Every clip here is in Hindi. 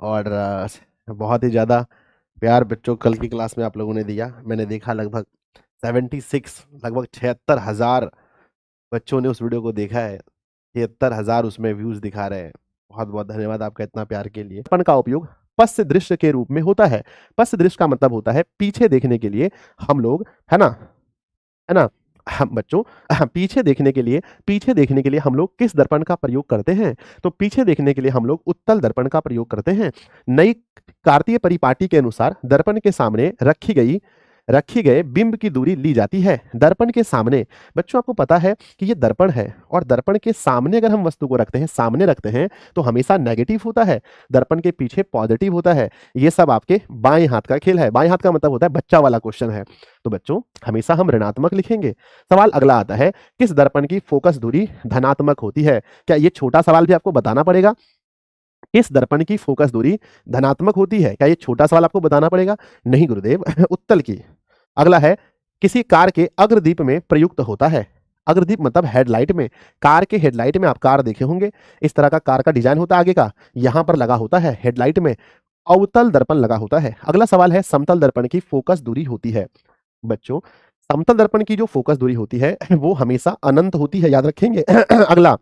और बहुत ही ज़्यादा प्यार बच्चों कल की क्लास में आप लोगों ने दिया। मैंने देखा लगभग 76 लगभग 76,000 बच्चों ने उस वीडियो को देखा है। 73,000 उसमें व्यूज दिखा रहे हैं। बहुत बहुत धन्यवाद आपका इतना प्यार के लिए। दर्पण का उपयोग पश्च दृश्य के रूप में होता है। पश्च दृश्य का मतलब होता है पीछे देखने के लिए हम लोग, है ना हम बच्चों पीछे देखने के लिए हम लोग किस दर्पण का प्रयोग करते हैं? तो पीछे देखने के लिए हम लोग उत्तल दर्पण का प्रयोग करते हैं। नई कार्तीय परिपाटी के अनुसार दर्पण के सामने रखी गए बिंब की दूरी ली जाती है। दर्पण के सामने बच्चों आपको पता है कि ये दर्पण है और दर्पण के सामने अगर हम वस्तु को सामने रखते हैं तो हमेशा नेगेटिव होता है, दर्पण के पीछे पॉजिटिव होता है। ये सब आपके बाएं हाथ का खेल है। बाएं हाथ का मतलब होता है बच्चा वाला क्वेश्चन है, तो बच्चों हमेशा हम ऋणात्मक लिखेंगे। सवाल अगला आता है, किस दर्पण की फोकस दूरी धनात्मक होती है? क्या ये छोटा सवाल भी आपको बताना पड़ेगा? किस दर्पण की फोकस दूरी धनात्मक होती है? क्या ये छोटा सवाल आपको बताना पड़ेगा? नहीं गुरुदेव, उत्तल की। अगला है, किसी कार के अग्रदीप में प्रयुक्त होता है। अग्रदीप मतलब हेडलाइट में। कार के हेडलाइट में आप कार देखे होंगे, इस तरह का कार का डिजाइन होता है आगे का, यहां पर लगा होता है हेडलाइट में अवतल दर्पण लगा होता है। अगला सवाल है, समतल दर्पण की फोकस दूरी होती है। बच्चों समतल दर्पण की जो फोकस दूरी होती है वो हमेशा अनंत होती है, याद रखेंगे। अगला,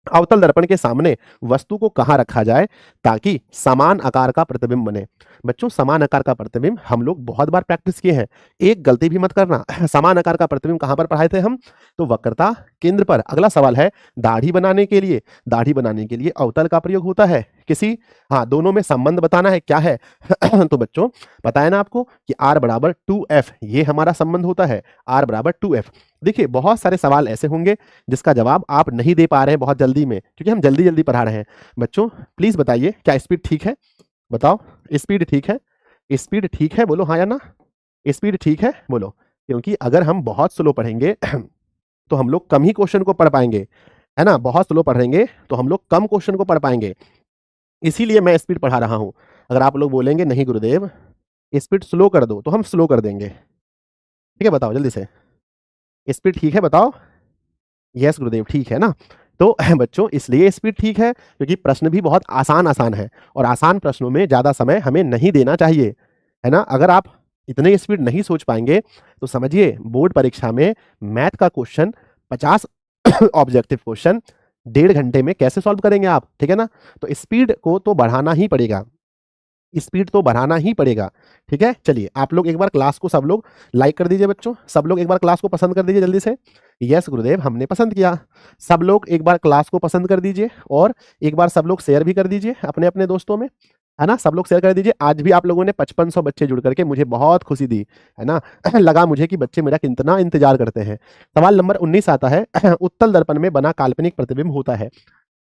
अवतल दर्पण के सामने वस्तु को कहां रखा जाए ताकि समान आकार का प्रतिबिंब बने? बच्चों समान आकार का प्रतिबिंब हम लोग बहुत बार प्रैक्टिस किए हैं, एक गलती भी मत करना। समान आकार का प्रतिबिंब कहां पर पढ़ाए थे हम? तो वक्रता केंद्र पर। अगला सवाल है, दाढ़ी बनाने के लिए अवतल का प्रयोग होता है। किसी, हाँ दोनों में संबंध बताना है, क्या है? तो बच्चों पता है ना आपको कि r बराबर 2f, ये हमारा संबंध होता है, r बराबर 2f। देखिए बहुत सारे सवाल ऐसे होंगे जिसका जवाब आप नहीं दे पा रहे हैं बहुत जल्दी में, क्योंकि हम जल्दी जल्दी पढ़ा रहे हैं। बच्चों प्लीज बताइए, क्या स्पीड ठीक है? बताओ, स्पीड ठीक है? स्पीड ठीक है बोलो हाँ या ना। स्पीड ठीक है बोलो, क्योंकि अगर हम बहुत स्लो पढ़ेंगे तो हम लोग कम ही क्वेश्चन को पढ़ पाएंगे, है ना। बहुत स्लो पढ़ेंगे तो हम लोग कम क्वेश्चन को पढ़ पाएंगे, इसीलिए मैं स्पीड पढ़ा रहा हूं। अगर आप लोग बोलेंगे नहीं गुरुदेव स्पीड स्लो कर दो, तो हम स्लो कर देंगे। ठीक है, बताओ जल्दी से, स्पीड ठीक है बताओ। यस गुरुदेव ठीक है ना। तो बच्चों इसलिए स्पीड ठीक है क्योंकि प्रश्न भी बहुत आसान आसान है, और आसान प्रश्नों में ज्यादा समय हमें नहीं देना चाहिए, है ना। अगर आप इतने स्पीड नहीं सोच पाएंगे तो समझिए बोर्ड परीक्षा में मैथ का क्वेश्चन 50 ऑब्जेक्टिव क्वेश्चन 1.5 घंटे में कैसे सॉल्व करेंगे आप? ठीक है ना। तो स्पीड को तो बढ़ाना ही पड़ेगा, स्पीड तो बढ़ाना ही पड़ेगा। ठीक है, चलिए आप लोग एक बार क्लास को सब लोग लाइक कर दीजिए बच्चों, सब लोग एक बार क्लास को पसंद कर दीजिए जल्दी से। यस गुरुदेव हमने पसंद किया। सब लोग एक बार क्लास को पसंद कर दीजिए, और एक बार सब लोग शेयर भी कर दीजिए अपने अपने दोस्तों में, है ना। सब लोग शेयर कर दीजिए। आज भी आप लोगों ने 5500 बच्चे जुड़ करके मुझे बहुत खुशी दी, है ना। लगा मुझे कि बच्चे मेरा कितना इंतजार करते हैं। सवाल नंबर 19 आता है, उत्तल दर्पण में बना काल्पनिक प्रतिबिंब होता है।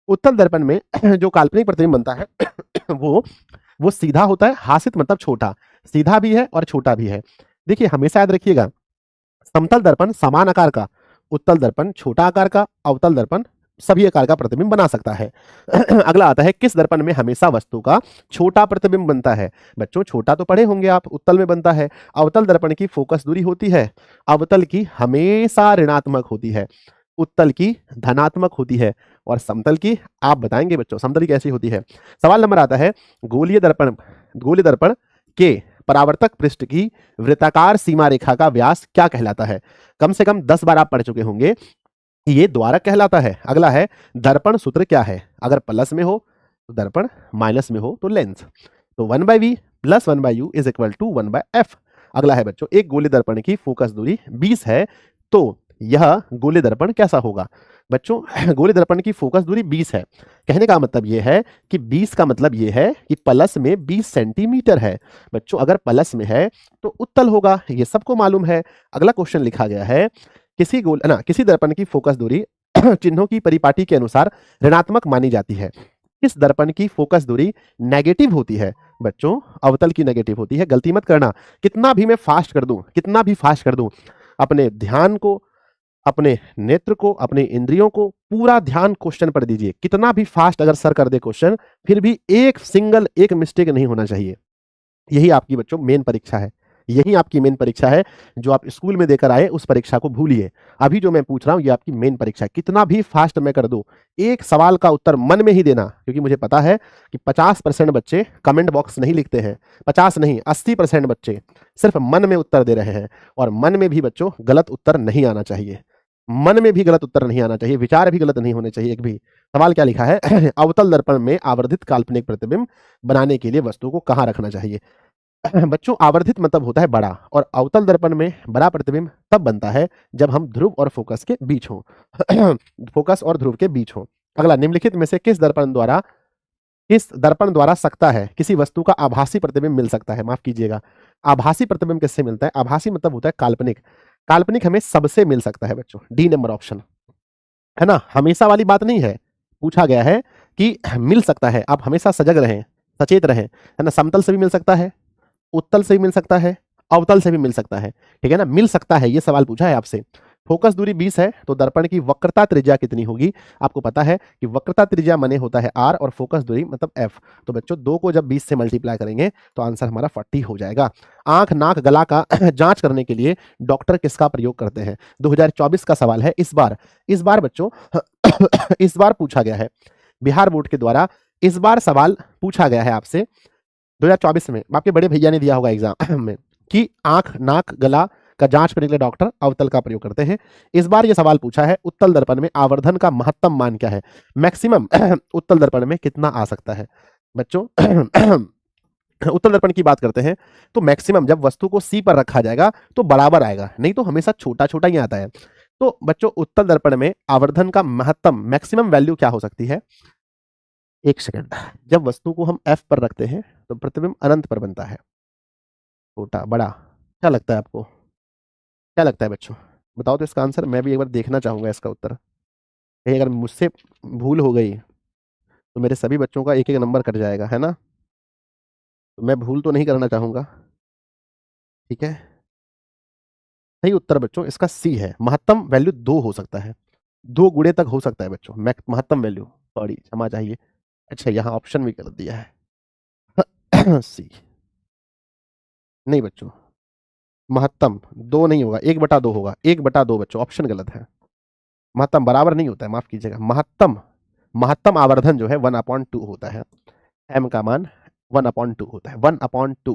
उत्तल दर्पण में जो काल्पनिक प्रतिबिंब बनता है वो सीधा होता है, हासित मतलब छोटा, सीधा भी है और छोटा भी है। देखिए हमेशा याद रखिएगा, समतल दर्पण समान आकार का, उत्तल दर्पण छोटा आकार का, अवतल दर्पण सभी आकार का प्रतिबिंब बना सकता है। अगला आता है, किस दर्पण में हमेशा वस्तु का छोटा प्रतिबिंब बनता है? बच्चों छोटा तो पढ़े होंगे आप, उत्तल में बनता है। अवतल दर्पण की फोकस दूरी होती है, अवतल की हमेशा ऋणात्मक होती है, उत्तल की धनात्मक होती है, और समतल की आप बताएंगे बच्चों समतल की कैसी होती है। सवाल नंबर आता है, गोलीय दर्पण के परावर्तक पृष्ठ की वृत्ताकार सीमा रेखा का व्यास क्या कहलाता है? कम से कम 10 बार आप पढ़ चुके होंगे, ये द्वारक कहलाता है। अगला है, दर्पण सूत्र क्या है? अगर प्लस में हो तो दर्पण, माइनस में हो तो लेंस। तो 1/v plus 1/u is equal to 1/f। अगला है बच्चों, एक गोलीय दर्पण की फोकस दूरी 20 है, तो यह गोलीय दर्पण कैसा होगा? बच्चों गोलीय दर्पण की फोकस दूरी 20 है, कहने का मतलब यह है कि 20 का मतलब यह है कि प्लस में 20 सेंटीमीटर है। बच्चों अगर प्लस में है तो उत्तल होगा, ये सबको मालूम है। अगला क्वेश्चन लिखा गया है, किसी दर्पण की फोकस दूरी चिन्हों की परिपाटी के अनुसार ऋणात्मक मानी जाती है। किस दर्पण की फोकस दूरी नेगेटिव होती है? बच्चों अवतल की नेगेटिव होती है, गलती मत करना। कितना भी मैं फास्ट कर दूं, अपने ध्यान को, अपने नेत्र को, अपने इंद्रियों को पूरा ध्यान क्वेश्चन पर दीजिए। कितना भी फास्ट अगर सर कर दे क्वेश्चन, फिर भी एक मिस्टेक नहीं होना चाहिए। यही आपकी बच्चों मेन परीक्षा है, यही आपकी मेन परीक्षा है। जो आप स्कूल में देकर आए उस परीक्षा को भूलिए। अभी जो मैं पूछ रहा हूं ये आपकी मेन परीक्षा है। कितना भी फास्ट मैं कर दूं, एक सवाल का उत्तर मन में ही देना, क्योंकि मुझे पता है कि 50% बच्चे कमेंट बॉक्स नहीं लिखते हैं। 50 नहीं, 80% बच्चे सिर्फ मन में उत्तर दे रहे हैं। और मन में भी बच्चों गलत उत्तर नहीं आना चाहिए। मन में भी गलत उत्तर नहीं आना चाहिए, विचार भी गलत नहीं होने चाहिए एक भी। सवाल क्या लिखा है? अवतल दर्पण में आवर्धित काल्पनिक प्रतिबिंब बनाने के लिए वस्तु को कहाँ रखना चाहिए? बच्चों, आवर्धित मतलब होता है बड़ा, और अवतल दर्पण में बड़ा प्रतिबिंब तब बनता है जब हम ध्रुव और फोकस के बीच हो। फोकस और ध्रुव के बीच हो। अगला, निम्नलिखित में से किस दर्पण द्वारा सकता है किसी वस्तु का आभासी प्रतिबिंब मिल सकता है? माफ कीजिएगा, आभासी प्रतिबिंब किससे मिलता है? आभासी मतलब होता है काल्पनिक। काल्पनिक हमें सबसे मिल सकता है बच्चों, डी नंबर ऑप्शन, है ना। हमेशा वाली बात नहीं है, पूछा गया है कि मिल सकता है, आप हमेशा सजग रहें, सचेत रहें, है ना। समतल से भी मिल सकता है, उत्तल से भी मिल सकता है, अवतल से भी मिल सकता है, ठीक है ना। मिल सकता है ये सवाल पूछा है आपसे। फोकस दूरी 20 है तो दर्पण की वक्रता त्रिज्या कितनी होगी? आपको पता है कि वक्रता त्रिज्या माने होता है r और फोकस दूरी मतलब f। तो बच्चों 2 को जब 20 से मल्टीप्लाई करेंगे तो आंसर हमारा 40 हो जाएगा। आंख, नाक, गला का जांच करने के लिए डॉक्टर किसका प्रयोग करते हैं? 2024 का सवाल है इस बार बच्चों। इस बार पूछा गया है बिहार बोर्ड के द्वारा, इस बार सवाल पूछा गया है आपसे 2024 में। आपके बड़े भैया ने दिया होगा एग्जाम में कि आंख, नाक, गला का जांच करने के लिए डॉक्टर अवतल का प्रयोग करते हैं। इस बार यह सवाल पूछा है उत्तल दर्पण में आवर्धन का महत्तम मान क्या है? मैक्सिमम उत्तल दर्पण में कितना आ सकता है बच्चों? उत्तल दर्पण की बात करते हैं तो मैक्सिमम जब वस्तु को सी पर रखा जाएगा तो बराबर आएगा, नहीं तो हमेशा छोटा छोटा ही आता है। तो बच्चों उत्तल दर्पण में आवर्धन का महत्तम मैक्सिमम वैल्यू क्या हो सकती है? एक सेकंड। जब वस्तु को हम एफ पर रखते हैं तो प्रतिबिंब अनंत पर बनता है, छोटा, बड़ा। क्या लगता है आपको? क्या लगता है बच्चों? बताओ तो इसका आंसर, मैं भी एक बार देखना चाहूंगा इसका उत्तर। कहीं अगर मुझसे भूल हो गई तो मेरे सभी बच्चों का एक एक नंबर कट जाएगा, है ना। तो मैं भूल तो नहीं करना चाहूंगा, ठीक है। सही उत्तर बच्चों इसका सी है, महत्तम वैल्यू 2 हो सकता है, 2 गुणे तक हो सकता है बच्चों महत्तम वैल्यू। सॉरी, क्षमा चाहिए। अच्छा, यहाँ ऑप्शन भी कर दिया है। सी नहीं बच्चों, महत्तम 2 नहीं होगा, 1/2 होगा, 1/2 बच्चों, ऑप्शन गलत है। महत्तम बराबर नहीं होता है, माफ कीजिएगा। महत्तम महत्तम आवर्धन जो है 1/2 होता है। एम का मान 1/2 होता है, 1/2।